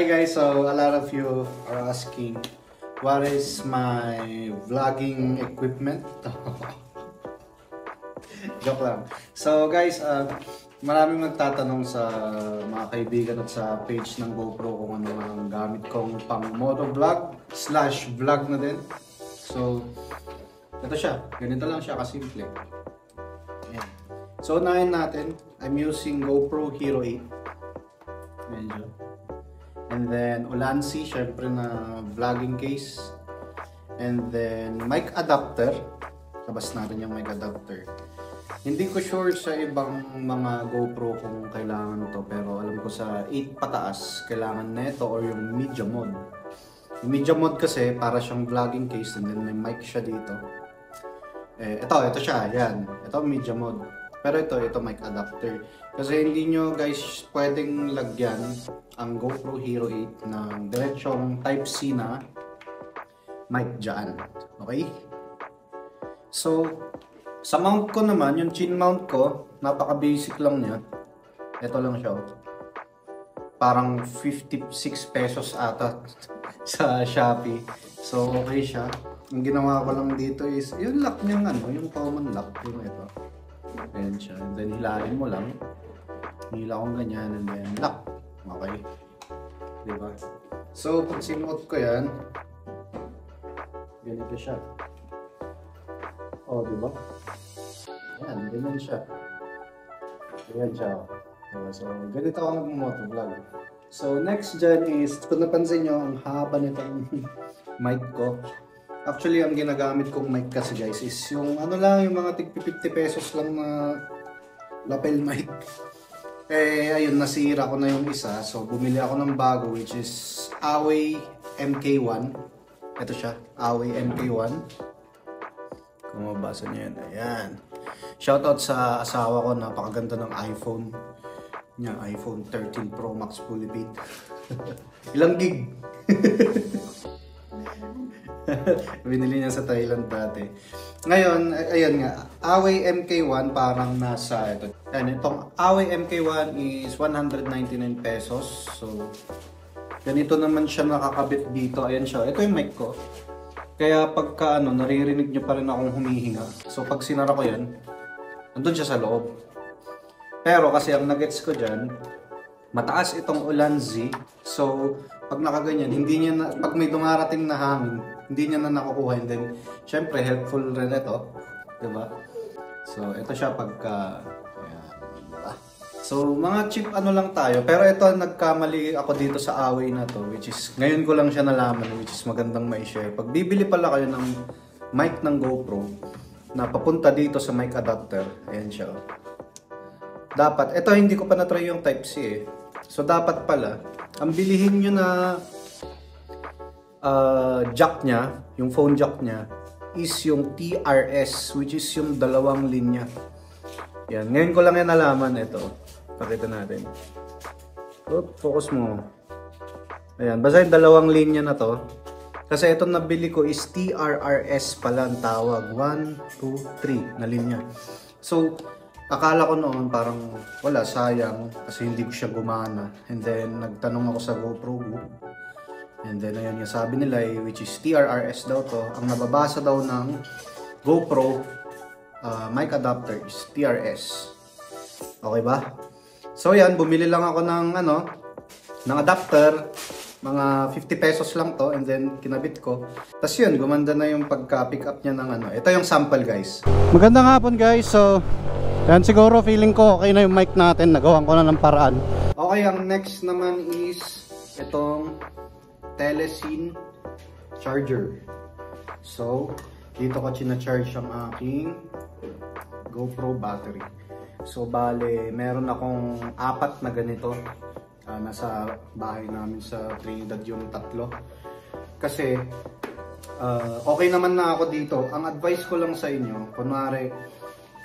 Hi guys, so a lot of you are asking what is my vlogging equipment? Joke lang. So guys, maraming nagtatanong sa mga kaibigan at sa page ng GoPro kung ano ang gamit kong pang motovlog / vlog na din. So, ito siya. Ganito lang siya kasimple. Ayan. So, unahin natin. I'm using GoPro Hero 8. Medyo. And then, Ulanzi, syempre na vlogging case. And then, mic adapter. Labas natin yung mic adapter. Hindi ko sure sa ibang mga GoPro kung kailangan ito. Pero alam ko sa 8 pataas, kailangan nito or yung media mode. Yung media mode kasi, para siyang vlogging case. And then, may mic siya dito. Ito siya. Yan. Ito media mode. Pero ito mic adapter. Kasi hindi nyo guys pwedeng lagyan ang GoPro Hero 8 ng diretsong Type-C na mic dyan. Okay? So, sa mount ko naman, yung chin mount ko, napaka-basic lang niya. Ito lang siya. Parang 56 pesos ata sa Shopee. So, okay siya. Ang ginawa ko lang dito is, yung lock niyang yung common lock. Yung ito. Ayan siya. And then, hilahin mo lang. Hila kong ganyan. And then, lock. Okay. Diba? So, pag sinuot ko yan, ganito siya. Oh, diba? Ayan, ganyan siya. Ayan siya. Diba? So, ganito ako nag-motovlog. So, next dyan is, kung napansin nyo, ang haba nitong mic ko. Actually, ang ginagamit kong mic kasi guys is yung yung mga tig 50 pesos lang na lapel mic. Ayun, nasira ko na yung isa. So, bumili ako ng bago which is Away MK1. Ito siya, Away MK1. Kung mabasa nyo yan, ayan. Shoutout sa asawa ko, napakaganda ng iPhone. Niya, iPhone 13 Pro Max fully paid. Ilang gig? Binili niya sa Thailand dati. Ngayon, ayan nga, Away MK1 parang nasa ito. Ayan, itong Away MK1 is 199 pesos. So, ganito naman siya nakakabit dito. Ayan siya. Ito yung mic ko. Kaya pagka naririnig nyo pa rin akong humihinga. So, pag sinara ko yan, nandun siya sa loob. Pero kasi ang nuggets ko dyan, mataas itong Ulanzi. So, pag nakaganyan, hindi niya na, pag may dumarating na hangin, hindi niya na nakukuha. And then, syempre, helpful rin ito. Diba? So, ito siya pagka... Ayan, diba? So, mga cheap lang tayo. Pero ito, nagkamali ako dito sa Away na to. Which is, ngayon ko lang siya nalaman. Which is magandang mai-share. Pag bibili pala kayo ng mic ng GoPro, na papunta dito sa mic adapter. Ayan siya. Dapat, ito hindi ko pa na-try yung Type-C eh. So, dapat pala, ang bilihin nyo na jack nya, yung phone jack nya, is yung TRS, which is yung dalawang linya. Yan. Ngayon ko lang yan nalaman ito. Pakita natin. Oop, focus mo. Ayan. Basta yung dalawang linya na to. Kasi itong nabili ko is TRRS pala ang tawag. 1, 2, 3 na linya. So, akala ko noon parang wala, sayang kasi hindi ko siya gumana. And then nagtanong ako sa GoPro group. And then ayun yung sabi nila which is TRRS daw to. Ang nababasa daw ng GoPro mic adapter is TRS. Okay ba? So yan, bumili lang ako ng ng adapter. Mga 50 pesos lang to and then kinabit ko. Tapos yun, gumanda na yung pagka-pick up niya ng Ito yung sample guys. Magandang hapon guys. So yan, siguro feeling ko okay na yung mic natin. Nagawan ko na ng paraan. Okay, ang next naman is itong Telecine charger. So, dito ko charge ang aking GoPro battery. So, bale, meron akong 4 na ganito. Nasa bahay namin sa Trinidad yung 3. Kasi, okay naman na ako dito. Ang advice ko lang sa inyo, kunwari,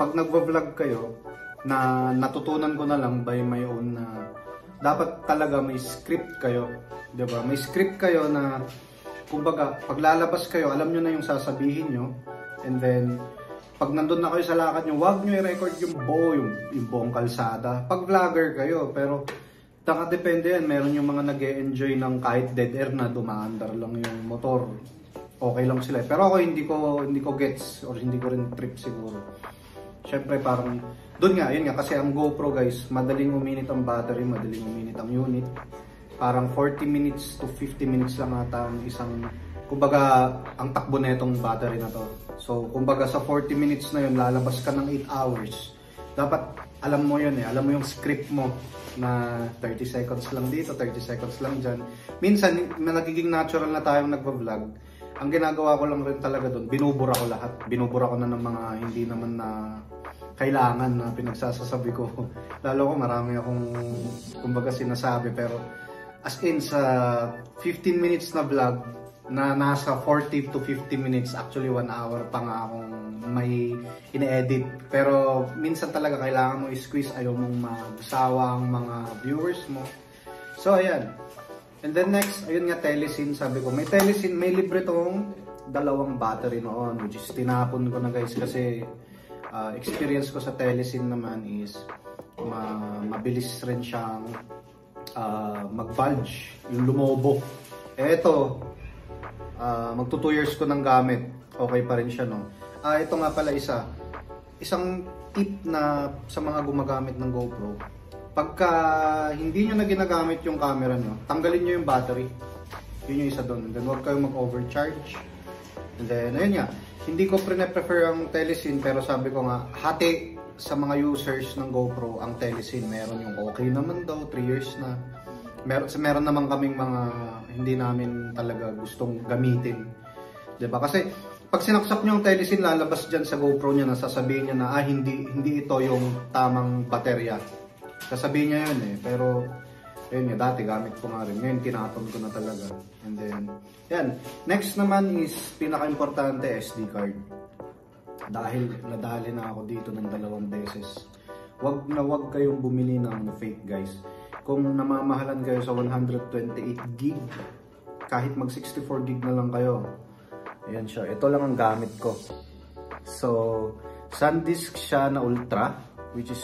pag nagvo-vlog kayo, na natutunan ko na lang by my own na dapat talaga may script kayo. Diba? May script kayo na, kumbaga, pag lalabas kayo, alam nyo na yung sasabihin nyo. And then, pag nandun na kayo sa lakad nyo, wag nyo i-record yung buong kalsada. Pag vlogger kayo, pero Depende yan. Meron yung mga nag-e-enjoy ng kahit dead air na dumaandar lang yung motor. Okay lang sila. Pero ako hindi ko gets or hindi ko rin trip siguro. Syempre parang doon nga, yun nga kasi ang GoPro guys, madaling uminit ang battery, madaling uminit ang unit. Parang 40 minutes to 50 minutes lang ata ang isang, kumbaga ang takbo na itong battery na to. So kumbaga sa 40 minutes na yun, lalabas ka ng 8 hours. Dapat alam mo yun alam mo yung script mo na 30 seconds lang dito, 30 seconds lang dyan. Minsan, nagiging natural na tayong nagpa-vlog. Ang ginagawa ko lang rin talaga doon, binubura ko lahat. Binubura ko na ng mga hindi naman na kailangan na pinagsasasabi ko. Lalo ko marami akong kumbaga sinasabi, pero as in sa 15 minutes na vlog na nasa 40 to 50 minutes, actually 1 hour pa nga akong may ine-edit. Pero minsan talaga kailangan mo i-squeeze, ayaw mong magsawa ang mga viewers mo. So ayan. And then next, ayun nga, Telesin. Sabi ko, may Telesin, may libre tong 2 battery noon, which is tinapon ko na guys kasi experience ko sa Telesin naman is mabilis rin siyang mag-bulge, yung lumobo. Eto, magto 2 years ko ng gamit, okay pa rin siya, no? Ito nga pala isang tip na sa mga gumagamit ng GoPro. Pagka hindi nyo na ginagamit yung camera nyo, tanggalin nyo yung battery. Yun yung isa doon. Then huwag kayong mag-overcharge. And then, ayun nga, hindi ko prefer ang Telesin, pero sabi ko nga, hati sa mga users ng GoPro ang Telesin. Meron yung okay naman daw, 3 years na. Meron naman kaming mga hindi namin talaga gustong gamitin. Diba? Kasi pag sinaksak nyo ang Telesin, lalabas dyan sa GoPro niya na sasabihin niya na hindi ito yung tamang baterya. Sasabihin niya yun pero yun nga, dati gamit ko nga rin. Ngayon tinapon ko na talaga. And then, yan. Next naman is pinaka-importante, SD card. Dahil nadali na ako dito ng 2 beses. Wag kayong bumili ng fake guys. Kung namamahalan kayo sa 128 gig, kahit mag 64 gig na lang kayo, ayan siya. Ito lang ang gamit ko. So, SanDisk siya na Ultra, which is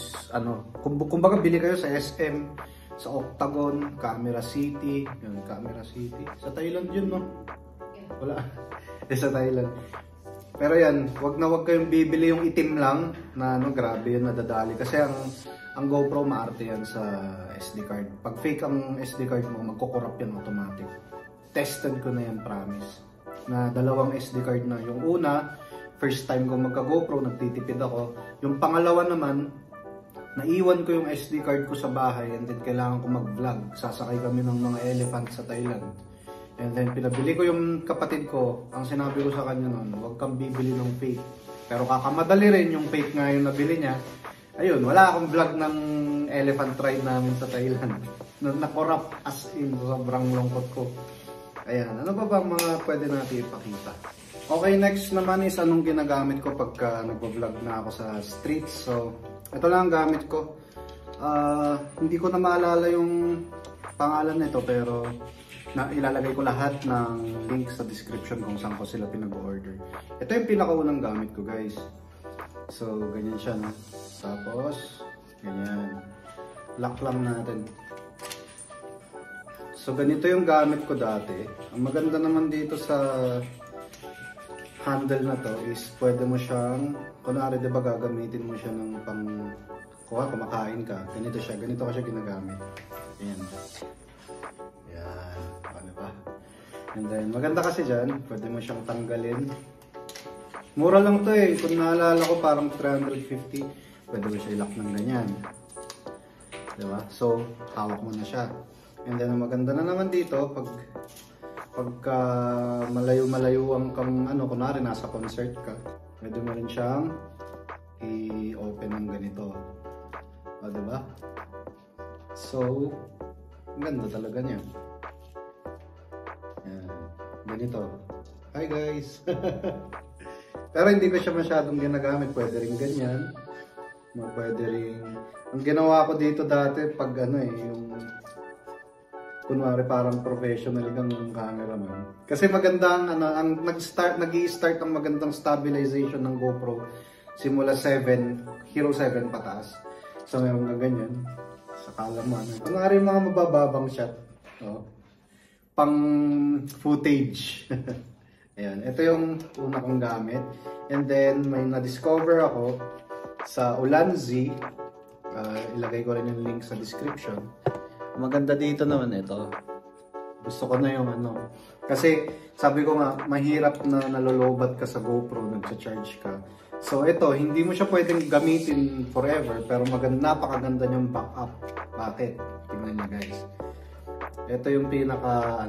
kumbaga bili kayo sa SM, sa Octagon, Camera City, yun, Camera City. Sa Thailand yun, no? Wala. Sa Thailand. Pero yan, wag kayong bibili yung itim lang na grabe yun, nadadali. Kasi ang GoPro maarte yan sa SD card. Pag fake ang SD card mo, magko-corrupt yan automatic. Tested ko na yan, promise. Na 2 SD card na. Yung una, first time ko magka-GoPro, nagtitipid ako. Yung pangalawa naman, naiwan ko yung SD card ko sa bahay and then kailangan ko mag-vlog. Sasakay kami ng mga elephant sa Thailand. And then pinabili ko yung kapatid ko. Ang sinabi ko sa kanya noon, huwag kang bibili ng fake. Pero kakamadali rin yung fake nga yung nabili niya. Ayun, wala akong vlog ng elephant ride namin sa Thailand. Na-corrupt as in, sobrang lungkot ko. Ayan, ano pa ba mga pwede natin ipakita? Okay, next naman is anong ginagamit ko pagka nagpo-vlog na ako sa streets. So, ito lang ang gamit ko. Hindi ko na maalala yung pangalan nito pero ilalagay ko lahat ng link sa description kung saan ko sila pinag-order. Ito yung pinakaunang gamit ko guys. So, ganyan siya, no? Tapos, ganyan. Lock lang natin. So, ganito yung gamit ko dati. Ang maganda naman dito sa handle na to is pwede mo siyang, kunwari diba gagamitin mo siya ng kumakain ka. Ganito ko siya ginagamit. Ayan. Ayan. Ano ba? And then, maganda kasi dyan, pwede mo siyang tanggalin. Mura lang to kung naalala ko parang 350. Pwede mo siya i-lock ng ganyan. Diba? So, hawak mo na siya. And then, ang maganda na naman dito, pagka malayo-malayo ang kunwari nasa concert ka, pwede mo rin siyang i-open ng ganito. O, diba? So, ang ganda talaga niya. Yan. Ganito. Hi guys! Pero hindi ko siya masyadong ginagamit. Pwede rin ganyan. Pwede rin. Ang ginawa ko dito dati pag yung kunwari parang professional kang cameraman. Kasi magandang nag-i-start ang magandang stabilization ng GoPro simula 7, Hero 7 pataas. So meron ka ganyan. Sa kalaman. Kunwari mga mabababang shot. Oh. Pang footage. Ayan. Ito yung una kong gamit. And then, may na-discover ako sa Ulanzi. Ilagay ko rin yung link sa description. Maganda dito naman ito. Gusto ko na yung ano. Kasi, sabi ko nga, mahirap na nalolobat ka sa GoPro, nagcha-charge ka. So ito, hindi mo siya pwedeng gamitin forever, pero napakaganda niyang backup. Bakit? Tingnan niyo guys. Ito yung pinaka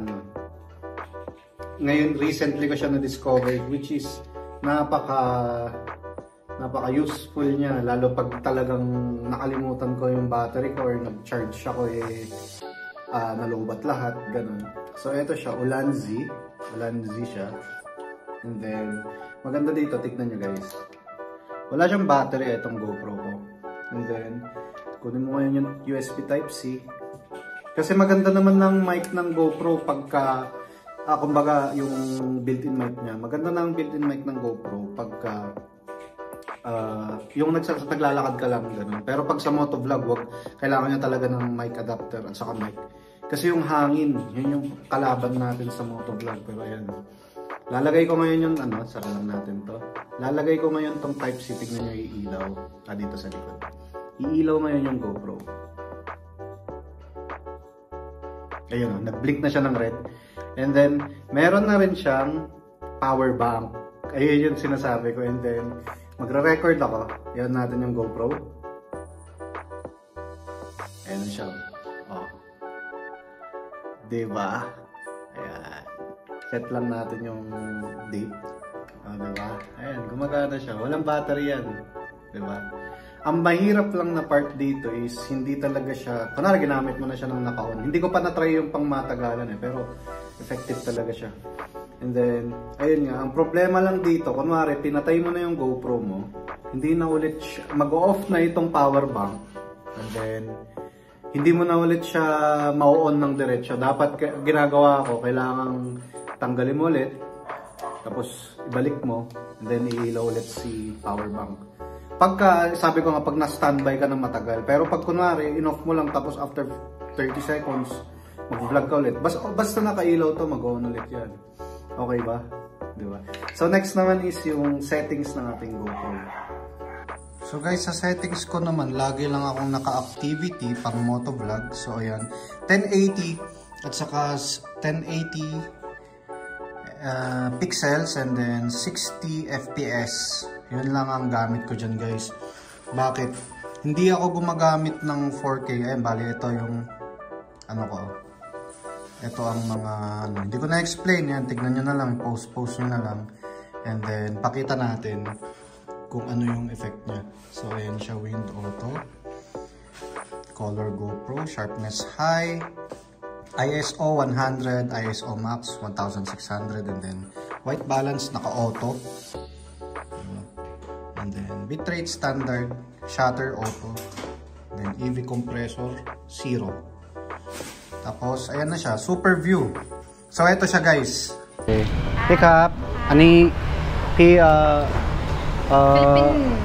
ngayon recently ko siya na-discover, which is napaka useful niya, lalo pag talagang nakalimutan ko yung battery ko or nag-charge ako nalobat lahat, ganun. So ito siya, Ulanzi siya. And then maganda dito, tignan niyo guys. Wala siyang battery itong GoPro ko. And then, kunin mo ngayon yung USB Type-C. Kasi maganda naman ng mic ng GoPro pagka, kumbaga yung built-in mic niya. Maganda na ang built-in mic ng GoPro pagka, yung naglalakad ka lang, ganun. Pero pag sa motovlog, kailangan niya talaga ng mic adapter at saka mic. Kasi yung hangin, yun yung kalaban natin sa motovlog. Pero ayan. Lalagay ko ngayon yung sara lang natin to. Lalagay ko ngayon tong Type-C, tignan nyo iilaw. Dito sa likod. Iilaw ngayon yung GoPro. Ayun, nag-blink na siya ng red. And then, meron na rin siyang power bank. Ayun yung sinasabi ko. And then, magre-record ako. Yan natin yung GoPro. Ayun siya. Oh. Diba? Ayan. Set lang natin yung date. Diba? Ayan, gumagana siya. Walang battery yan. Diba? Ang mahirap lang na part dito is hindi talaga siya, kunwari ginamit mo na siya ng naka-on. Hindi ko pa na-try yung pang matagalan pero effective talaga siya. And then, ayun nga, ang problema lang dito, kunwari pinatay mo na yung GoPro mo, hindi na ulit mag-off na itong power bank. And then, hindi mo na ulit siya ma-on ng diretso. Dapat ginagawa ko, kailangang tanggalin mo ulit, tapos ibalik mo, and then iilaw ulit si power bank. Pagka, sabi ko nga, pag na-standby ka ng matagal, pero pag kunwari, in-off mo lang, tapos after 30 seconds, mag-vlog ka ulit. Basta nakailaw to, mag-on ulit yan. Okay ba? Diba? So next naman is yung settings ng ating GoPro. So guys, sa settings ko naman, lagi lang akong naka-activity pang motovlog. So ayan, 1080 at saka 1080 pixels and then 60 fps. Yun lang ang gamit ko dyan guys. Bakit? Hindi ako gumagamit ng 4K. Ayan, bali ito yung ko. Ito ang mga hindi ko na-explain yan. Tignan nyo na lang, post nyo na lang. And then pakita natin kung ano yung effect niya. So ayan siya, wind auto, color GoPro, sharpness high, ISO 100, ISO max 1600, and then white balance naka-auto, and then bitrate standard, shutter auto, then EV compressor 0. Tapos ayan na siya, super view. So ito siya guys. Okay. Pick up ani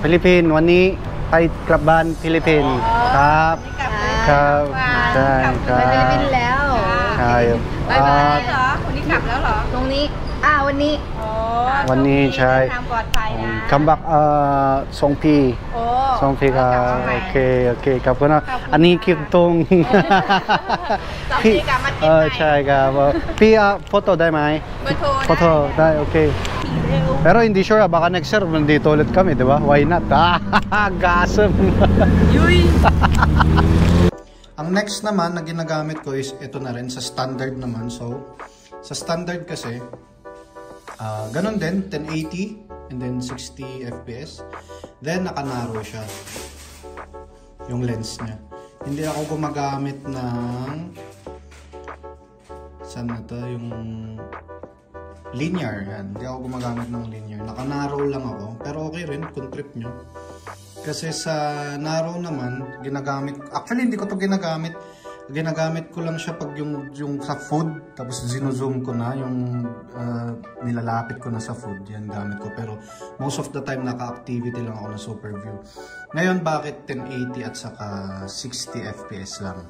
Philippine wani kay Klaban Philippine kap Philippine แล้วใช่บายบายเหรอวันนี้กลับแล้วเหรอตรงนี้วันนี้วันนี้ใช่ทางปลอดภัยนะคัมบักทรงพีครับโอเคขอบคุณนะอันนี้คลิปตรงพี่ใช่ครับพี่photo ได้ไหมphoto ได้โอเค pero hindi sure baka next year nandito ulit kami, di ba? Why not? Gasm. Ang next naman na ginagamit ko is ito na rin sa standard naman. So sa standard kasi ganun din, 1080 and then 60 fps. Then naka-narrow siya yung lens niya. Hindi ako gumagamit ng saan na to, yung linear yan. Hindi ako gumagamit ng linear. Naka-narrow lang ako. Pero okay rin kung trip nyo. Kasi sa narrow naman, ginagamit, actually hindi ko to ginagamit Ginagamit ko lang siya pag yung sa food, tapos zino-zoom ko na yung nilalapit ko na sa food, yan gamit ko. Pero most of the time naka-activity lang ako na super view. Ngayon bakit 1080 at saka 60 fps lang?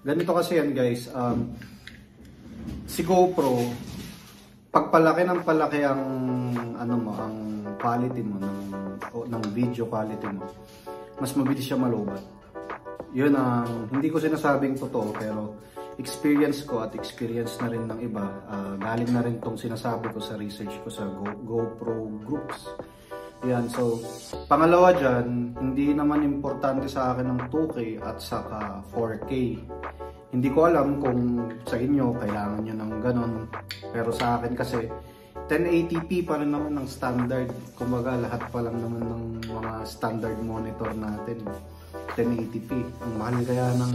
Ganito kasi yan guys, si GoPro, pag palaki ng palaki ang ang quality mo ng video quality mo, mas mabilis siya malobat. Yun ang hindi ko sinasabing totoo, pero experience ko at experience na rin ng iba. Galing na rin tong sinasabi ko sa research ko sa GoPro groups. Yan, so pangalawa dyan, hindi naman importante sa akin ng 2K at saka 4K. Hindi ko alam kung sa inyo kailangan nyo ng ganon, pero sa akin kasi 1080p pa rin naman ng standard. Kumbaga lahat pa lang naman ng mga standard monitor natin 1080p. Ang mahal kaya ng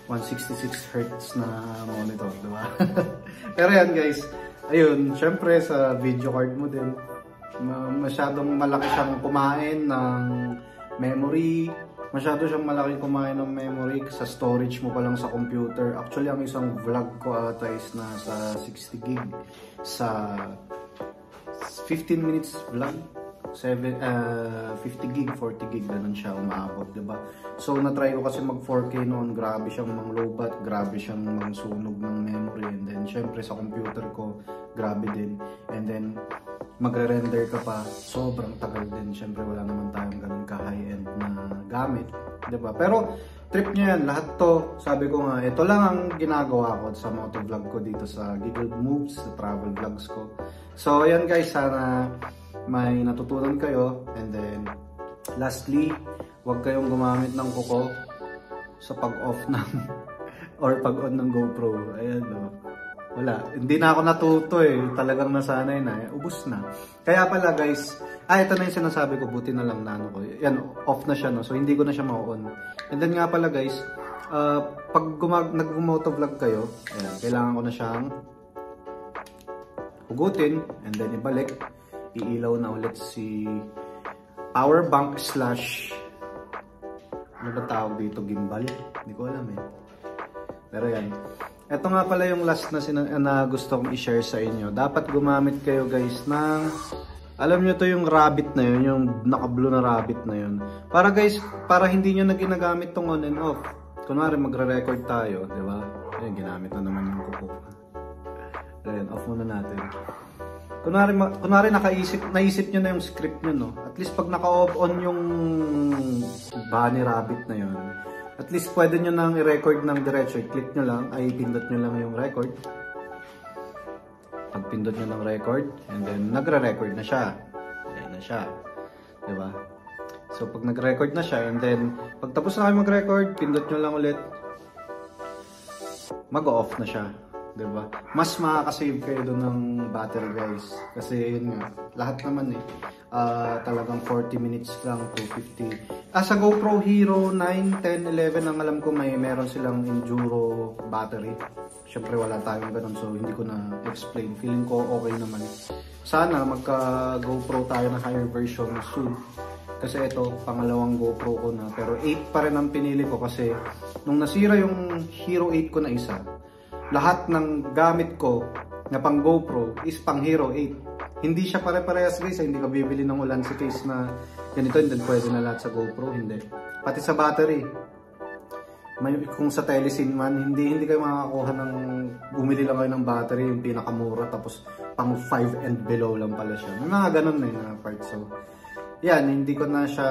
166Hz na monitor, diba? Pero yan guys, ayun, syempre sa video card mo din, masyadong malaki siyang kumain ng memory. Masyado siyang malaki kumain ng memory sa storage mo pa lang sa computer. Actually, ang isang vlog ko ata is nasa 60 gig sa 15 minutes vlog. 50 gig, 40 gig, ganun siya umaabot, diba? So, na-try ko kasi mag 4K noon, grabe siyang mang-lobat, grabe siyang mang-sunog ng memory, and then, syempre, sa computer ko, grabe din. And then, magre-render ka pa, sobrang tagal din. Syempre, wala naman tayong ganun ka-high-end na gamit, diba? Pero, trip niya yan, lahat to, sabi ko nga, ito lang ang ginagawa ko sa motovlog ko dito sa Giggle Moves, sa travel vlogs ko. So, ayan guys, sana may natutunan kayo. And then lastly, huwag kayong gumamit ng kuko sa pag-off ng or pag-on ng GoPro. Ayan, no? Wala, hindi na ako natuto eh, talagang nasanay na, ubos na. Kaya pala guys, ito na yung sinasabi ko, buti na lang na ko, yan, off na siya, no? So hindi ko na siya ma-on. And then nga pala guys, pag nag-motovlog kayo, ayan, kailangan ko na siyang hugutin and then ibalik. Iilaw na ulit si power bank slash ano ba tawag dito, gimbal? Hindi ko alam eh. Pero yan. Ito nga pala yung last na gusto kong i-share sa inyo. Dapat gumamit kayo guys ng, alam nyo to yung rabbit na yun, yung naka-blue na rabbit na yun. Para guys, para hindi nyo na ginagamit tong on and off. Kunwari magre-record tayo, di ba? Ayan, ginamit na naman yung kuko. Ayan, off muna natin. Kunwari naisip nyo na yung script nyo, no? At least pag naka-on yung bunny rabbit na yun, at least pwede nyo nang i-record ng diretso. I-click nyo lang, ay pindot nyo lang yung record. Pag pindot nyo ng record, and then nagre-record na siya. Ayan na siya. Diba? So pag nag-record na siya, and then pag tapos na kayo mag-record, pindot nyo lang ulit, mag-off na siya. Diba? Mas makakasave kayo doon ng battery guys. Kasi yun nga, lahat naman eh. Talagang 40 minutes lang, 250. Sa GoPro Hero 9, 10, 11, ang alam ko meron silang enduro battery. Siyempre wala tayong ganun, so hindi ko na explain. Feeling ko okay naman. Sana magka GoPro tayo na higher version soon. Kasi ito, pangalawang GoPro ko na. Pero 8 pa rin ang pinili ko kasi nung nasira yung Hero 8 ko na isa, lahat ng gamit ko na pang GoPro is pang Hero 8. Hindi siya pare-parehas guys, hindi ka bibili ng Ulanzi case na ganito and then pwede na lahat sa GoPro, hindi. Pati sa battery. Kung sa Telesin man, hindi kayo makakakuha ng, bumili lang kayo ng battery, yung pinakamura, tapos pang 5 and below lang pala siya. May mga ganun na yung part. So, yan, hindi ko na siya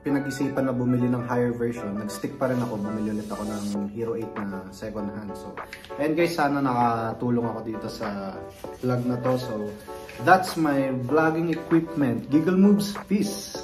pinag-isipan na bumili ng higher version. Nag-stick pa rin ako, bumili ulit ako ng Hero 8 na second hand. So, and guys, sana nakatulong ako dito sa vlog na to. So, that's my vlogging equipment. Giggle Moves, peace!